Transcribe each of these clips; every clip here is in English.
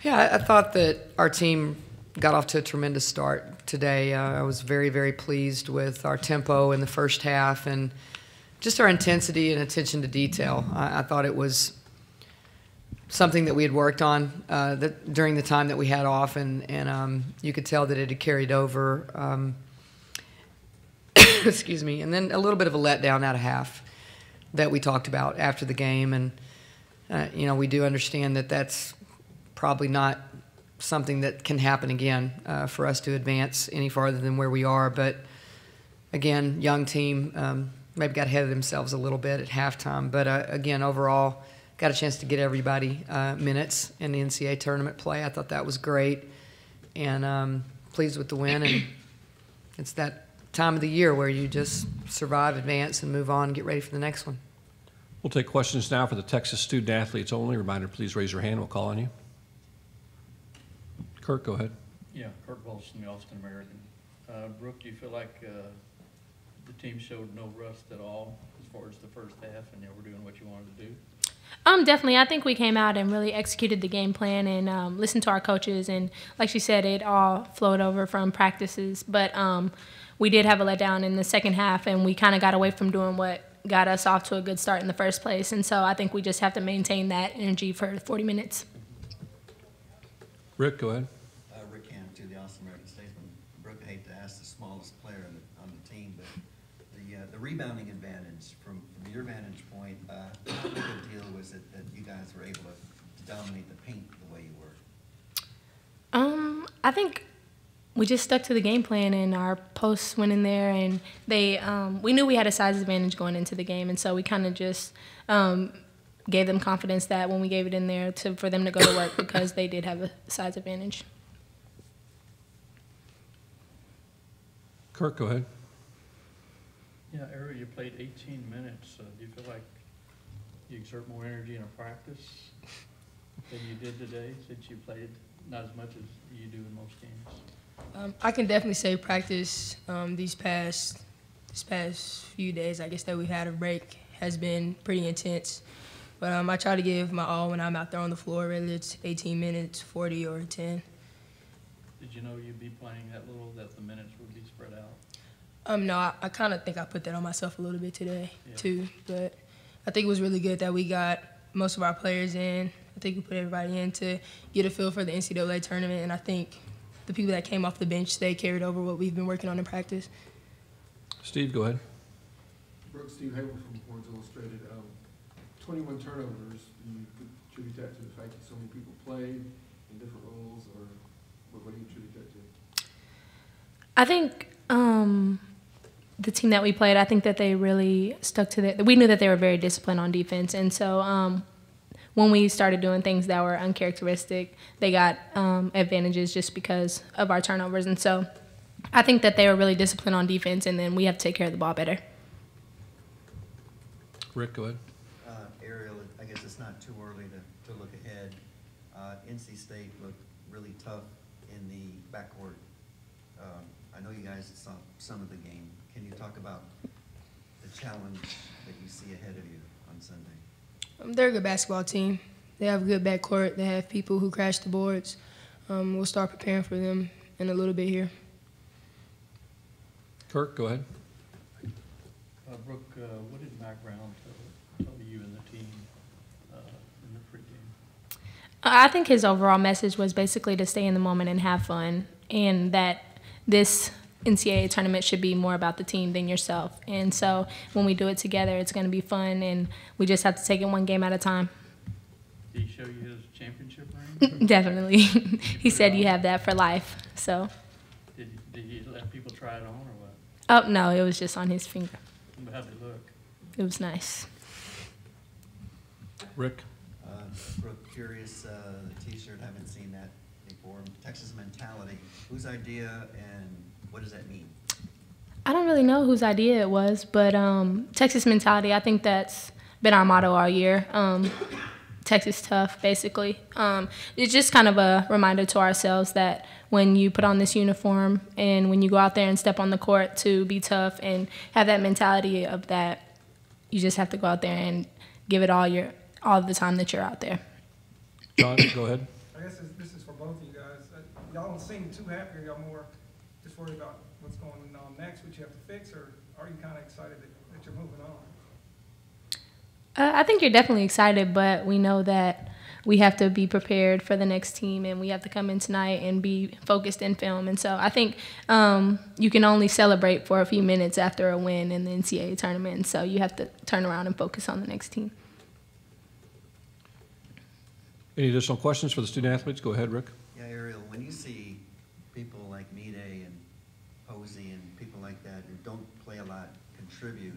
Yeah, I thought that our team got off to a tremendous start today. I was very, very pleased with our tempo in the first half and just our intensity and attention to detail. I thought it was something that we had worked on during the time that we had off, and you could tell that it had carried over. Excuse me. And then a little bit of a letdown out of half that we talked about after the game. And, we do understand that that's probably not something that can happen again for us to advance any farther than where we are. But, again, young team maybe got ahead of themselves a little bit at halftime. But, again, overall, got a chance to get everybody minutes in the NCAA tournament play. I thought that was great, and pleased with the win. And it's that time of the year where you just survive, advance, and move on and get ready for the next one. We'll take questions now for the Texas student athletes only. Reminder, please raise your hand. We'll call on you. Kirk, go ahead. Yeah, Kirk Bolson, the Austin American. Brooke, do you feel like the team showed no rust at all as far as the first half and they were doing what you wanted to do? Definitely. I think we came out and really executed the game plan and listened to our coaches. And like she said, it all flowed over from practices. But we did have a letdown in the second half, and we kind of got away from doing what got us off to a good start in the first place. And so I think we just have to maintain that energy for 40 minutes. Rick, go ahead. Rick Ham to the Austin American Statesman. Brooke, I hate to ask the smallest player on the team, but the rebounding advantage from your vantage point, how big a deal was it that you guys were able to dominate the paint the way you were? I think we just stuck to the game plan, and our posts went in there, and we knew we had a size advantage going into the game, and so we kind of just gave them confidence that when we gave it in there for them to go to work because they did have a size advantage. Kirk, go ahead. Yeah, Ariel, you played 18 minutes. Do you feel like you exert more energy in a practice than you did today since you played not as much as you do in most games? I can definitely say practice these past few days, I guess, that we've had a break has been pretty intense. But I try to give my all when I'm out there on the floor, whether it's 18 minutes, 40, or 10. Did you know you'd be playing that little, that the minutes would be spread out? No, I kind of think I put that on myself a little bit today, too. But I think it was really good that we got most of our players in. I think we put everybody in to get a feel for the NCAA tournament, and I think the people that came off the bench, they carried over what we've been working on in practice. Steve, go ahead. Brooke, Steve Hayward from Sports Illustrated. 21 turnovers, do you attribute that to the fact that so many people played in different roles, or what do you attribute that to? I think the team that we played, I think that they really stuck to we knew that they were very disciplined on defense, and so when we started doing things that were uncharacteristic, they got advantages just because of our turnovers. And so I think that they were really disciplined on defense, and then we have to take care of the ball better. Rick, go ahead. Ariel, I guess it's not too early to look ahead. NC State looked really tough in the backcourt. I know you guys saw some of the game. Can you talk about the challenge that you see ahead of you on Sunday? They're a good basketball team. They have a good backcourt. They have people who crash the boards. We'll start preparing for them in a little bit here. Kirk, go ahead. Brooke, what did Mac Brown tell you and the team in the pregame? I think his overall message was basically to stay in the moment and have fun, and that this NCAA tournament should be more about the team than yourself. And so when we do it together, it's going to be fun, and we just have to take it one game at a time. Did he show you his championship ring? Definitely. He said you have that for life. So. Did you let people try it on or what? Oh, no, it was just on his finger. How'd it look? It was nice. Rick? Brooke, curious, the T-shirt, haven't seen that before. Texas mentality, whose idea and what does that mean? I don't really know whose idea it was, but Texas mentality, I think that's been our motto all year. Texas tough, basically. It's just kind of a reminder to ourselves that when you put on this uniform and when you go out there and step on the court to be tough and have that mentality of that, you just have to go out there and give it all the time that you're out there. John, go ahead. I guess this is for both of you guys. Y'all don't seem too happy. Y'all more just worried about what's going on next, what you have to fix, or are you kind of excited that you're moving on? I think you're definitely excited, but we know that we have to be prepared for the next team, and we have to come in tonight and be focused in film. And so I think you can only celebrate for a few minutes after a win in the NCAA tournament, and so you have to turn around and focus on the next team. Any additional questions for the student athletes? Go ahead, Rick. Yeah, Ariel, when you see people like Mide and Posey and people like that who don't play a lot contribute,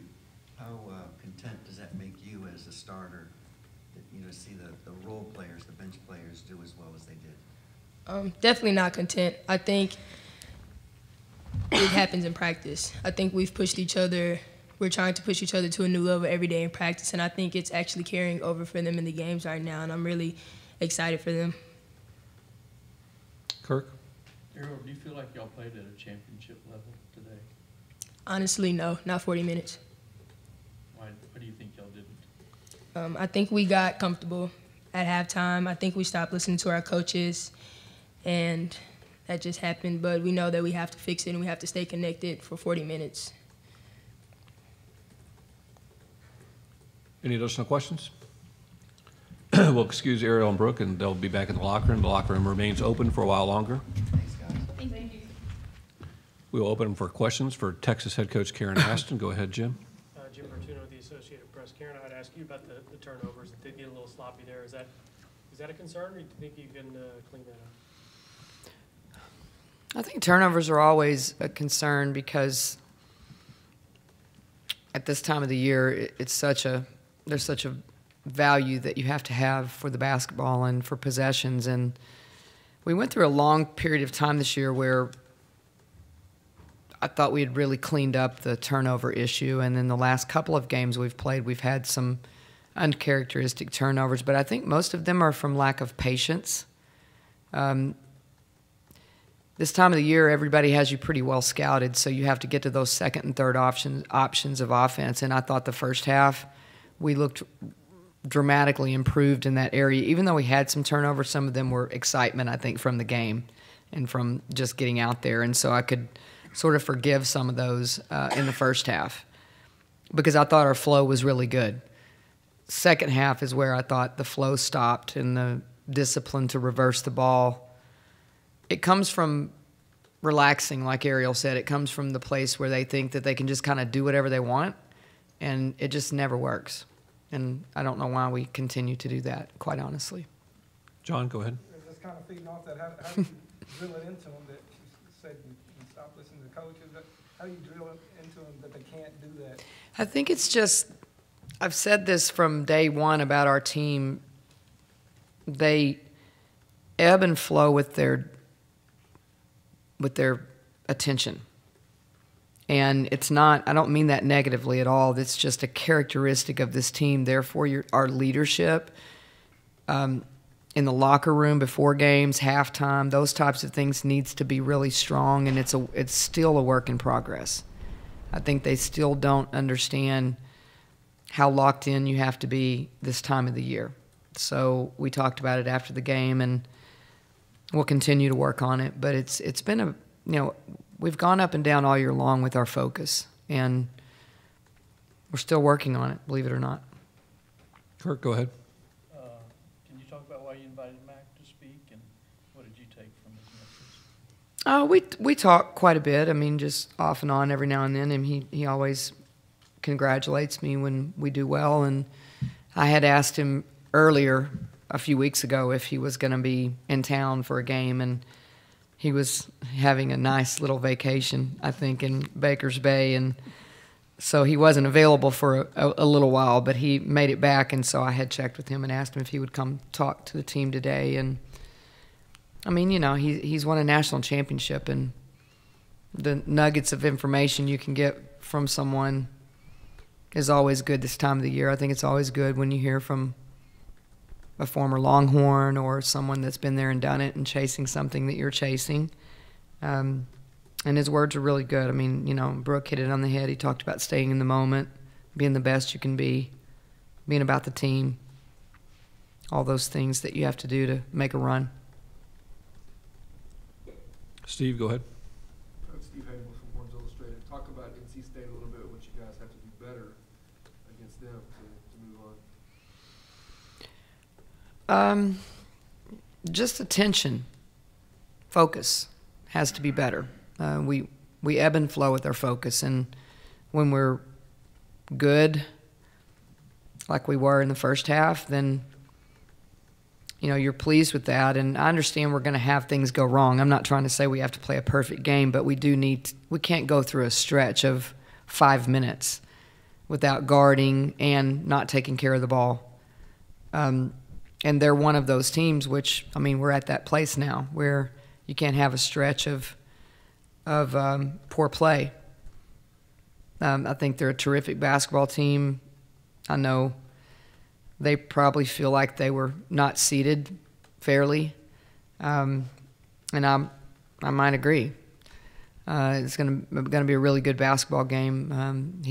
how content does that make you as a starter, that, you know, see the role players, the bench players do as well as they did? Definitely not content. I think it happens in practice. I think we've pushed each other. We're trying to push each other to a new level every day in practice, and I think it's actually carrying over for them in the games right now, and I'm really excited for them. Kirk? Daryl, do you feel like y'all played at a championship level today? Honestly, no, not 40 minutes. Why do you think y'all didn't? I think we got comfortable at halftime. I think we stopped listening to our coaches, and that just happened. But we know that we have to fix it, and we have to stay connected for 40 minutes. Any additional questions? We'll excuse Ariel and Brooke, and they'll be back in the locker room. The locker room remains open for a while longer. Thanks, guys. Thank you. We will open them for questions for Texas head coach Karen Aston. Go ahead, Jim. Jim Bertuno with the Associated Press. Karen, I'd ask you about the turnovers. It did get a little sloppy there. Is that a concern, or do you think you can clean that up? I think turnovers are always a concern because at this time of the year, there's such a value that you have to have for the basketball and for possessions. And we went through a long period of time this year where I thought we had really cleaned up the turnover issue. And in the last couple of games we've played, we've had some uncharacteristic turnovers, but I think most of them are from lack of patience. This time of the year, everybody has you pretty well scouted, so you have to get to those second and third options of offense. And I thought the first half we looked dramatically improved in that area. Even though we had some turnovers, some of them were excitement, I think, from the game and from just getting out there. And so I could sort of forgive some of those in the first half because I thought our flow was really good. Second half is where I thought the flow stopped and the discipline to reverse the ball. It comes from relaxing, like Ariel said. It comes from the place where they think that they can just kind of do whatever they want, and it just never works. And I don't know why we continue to do that, quite honestly. John, go ahead. Just kind of feeding off that, how do you drill it into them that you said you stop listening to coaches? How do you drill it into them that they can't do that? I think it's just, I've said this from day one about our team. They ebb and flow with their attention. And it's not, I don't mean that negatively at all. It's just a characteristic of this team. Therefore, our leadership in the locker room before games, halftime, those types of things needs to be really strong, and it's still a work in progress. I think they still don't understand how locked in you have to be this time of the year. So we talked about it after the game, and we'll continue to work on it. But it's been we've gone up and down all year long with our focus, and we're still working on it, believe it or not. Kirk, go ahead. Can you talk about why you invited Mac to speak, and what did you take from his message? We talk quite a bit. I mean, just off and on every now and then, and he always congratulates me when we do well. And I had asked him earlier, a few weeks ago, if he was going to be in town for a game, and he was having a nice little vacation, I think, in Baker's Bay, and so he wasn't available for a little while, but he made it back, and so I had checked with him and asked him if he would come talk to the team today. And I mean, he's won a national championship, and the nuggets of information you can get from someone is always good this time of the year. I think it's always good when you hear from a former Longhorn or someone that's been there and done it and chasing something that you're chasing. And his words are really good. I mean, Brooke hit it on the head. He talked about staying in the moment, being the best you can be, being about the team, all those things that you have to do to make a run. Steve, go ahead. Steve Hayward from Horns Illustrated. Talk about NC State a little bit, what you guys have to do better against them to move on. Just attention, focus has to be better. We ebb and flow with our focus, and when we're good, like we were in the first half, then you're pleased with that. And I understand we're going to have things go wrong. I'm not trying to say we have to play a perfect game, but we can't go through a stretch of 5 minutes without guarding and not taking care of the ball. And they're one of those teams which, we're at that place now where you can't have a stretch of poor play. I think they're a terrific basketball team. I know they probably feel like they were not seeded fairly, and I might agree. It's going to be a really good basketball game.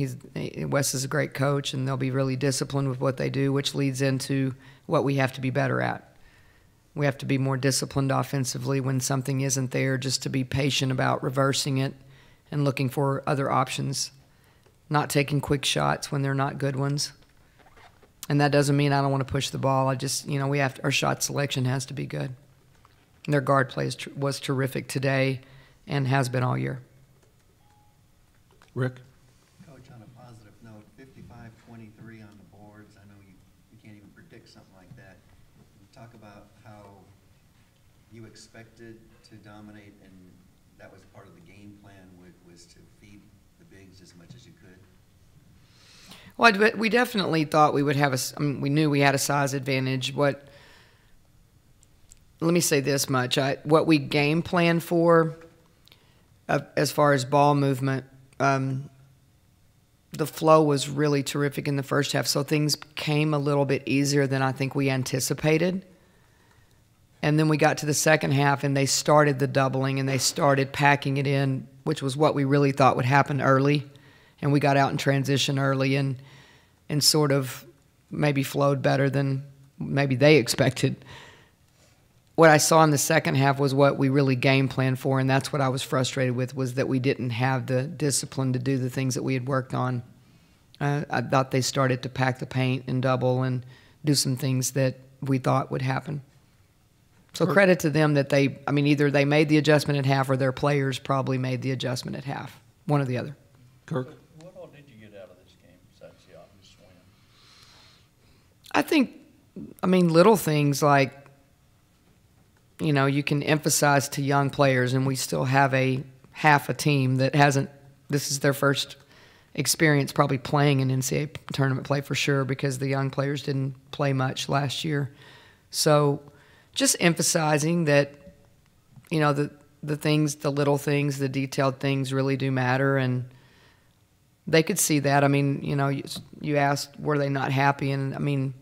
Wes is a great coach, and they'll be really disciplined with what they do, which leads into what we have to be better at. We have to be more disciplined offensively when something isn't there, just to be patient about reversing it and looking for other options, not taking quick shots when they're not good ones. And that doesn't mean I don't want to push the ball. Our shot selection has to be good. And their guard play was terrific today and has been all year. Rick? Coach, on a positive note, 55-23 on the boards. I know you can't even predict something like that. Talk about how you expected to dominate, and that was part of the game plan, was to feed the bigs as much as you could. Well, we definitely thought we would have we knew we had a size advantage. Let me say this much. What we game planned for, as far as ball movement, the flow was really terrific in the first half, so things came a little bit easier than I think we anticipated. And then we got to the second half, and they started the doubling, and they started packing it in, which was what we really thought would happen early. And we got out in transition early and sort of maybe flowed better than maybe they expected. What I saw in the second half was what we really game planned for, and that's what I was frustrated with, was that we didn't have the discipline to do the things that we had worked on. I thought they started to pack the paint and double and do some things that we thought would happen. So credit to them that either they made the adjustment at half or their players probably made the adjustment at half, one or the other. Kirk? What all did you get out of this game besides the obvious win? I think, little things like, you can emphasize to young players, and we still have half a team that this is their first experience probably playing in NCAA tournament play for sure, because the young players didn't play much last year. So just emphasizing that, the things, the little things, the detailed things really do matter, and they could see that. You asked, were they not happy? And,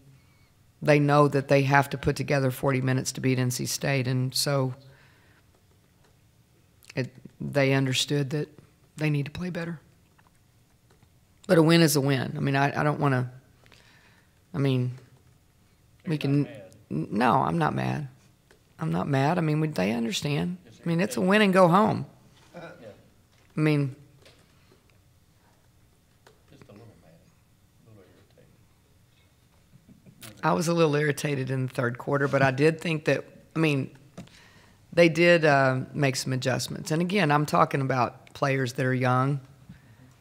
they know that they have to put together 40 minutes to beat NC State, and so they understood that they need to play better. But a win is a win. I don't want to we can – no, I'm not mad. I'm not mad. They understand. It's a win and go home. Yeah. Just a little mad, a little irritated. I was a little irritated in the third quarter, but I did think that, they did make some adjustments. And again, I'm talking about players that are young,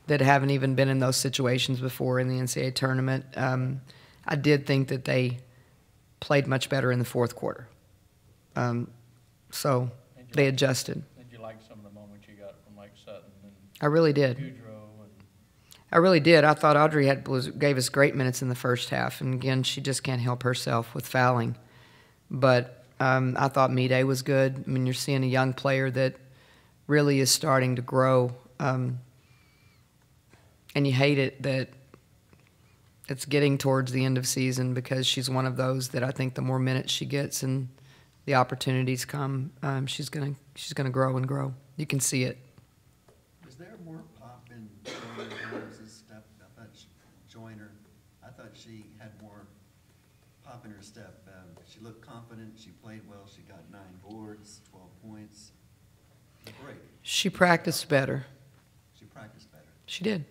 that haven't even been in those situations before in the NCAA tournament. I did think that they played much better in the fourth quarter. So they adjusted. Did you like some of the moments you got from Mike Sutton and I really did. Boudreaux and I really did. I thought Audrey gave us great minutes in the first half, and again, she just can't help herself with fouling. But I thought Mide was good. You're seeing a young player that really is starting to grow, and you hate it that it's getting towards the end of season, because she's one of those that I think the more minutes she gets and the opportunities come, she's gonna grow and grow. You can see it. Is there more pop in Joyner's step? I thought she had more pop in her step. She looked confident. She played well. She got 9 boards, 12 points. the break? She practiced better. She practiced better. She did.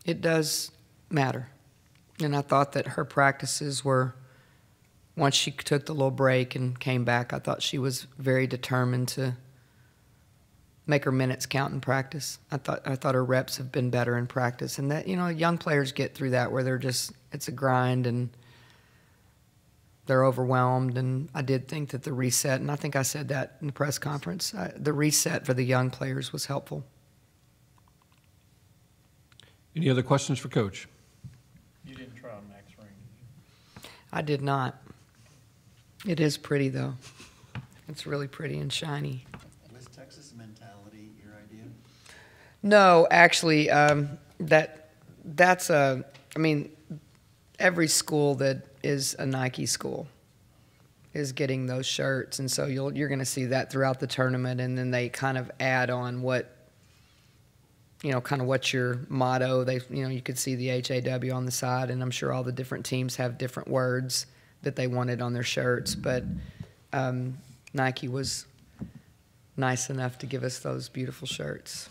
It does matter. And I thought that her practices were, once she took the little break and came back, I thought she was very determined to make her minutes count in practice. I thought her reps have been better in practice. And that, you know, young players get through that where they're just, it's a grind and they're overwhelmed. And I did think that the reset, and I think I said that in the press conference, the reset for the young players was helpful. Any other questions for Coach? You didn't try on Max ring, did you? I did not. It is pretty, though. It's really pretty and shiny. Was Texas mentality your idea? No, actually, that's a, I mean, every school that is a Nike school is getting those shirts, and so you're going to see that throughout the tournament, and then they kind of add on what, you know, kind of what's your motto. They, you know, you could see the HAW on the side, and I'm sure all the different teams have different words that they wanted on their shirts, but Nike was nice enough to give us those beautiful shirts.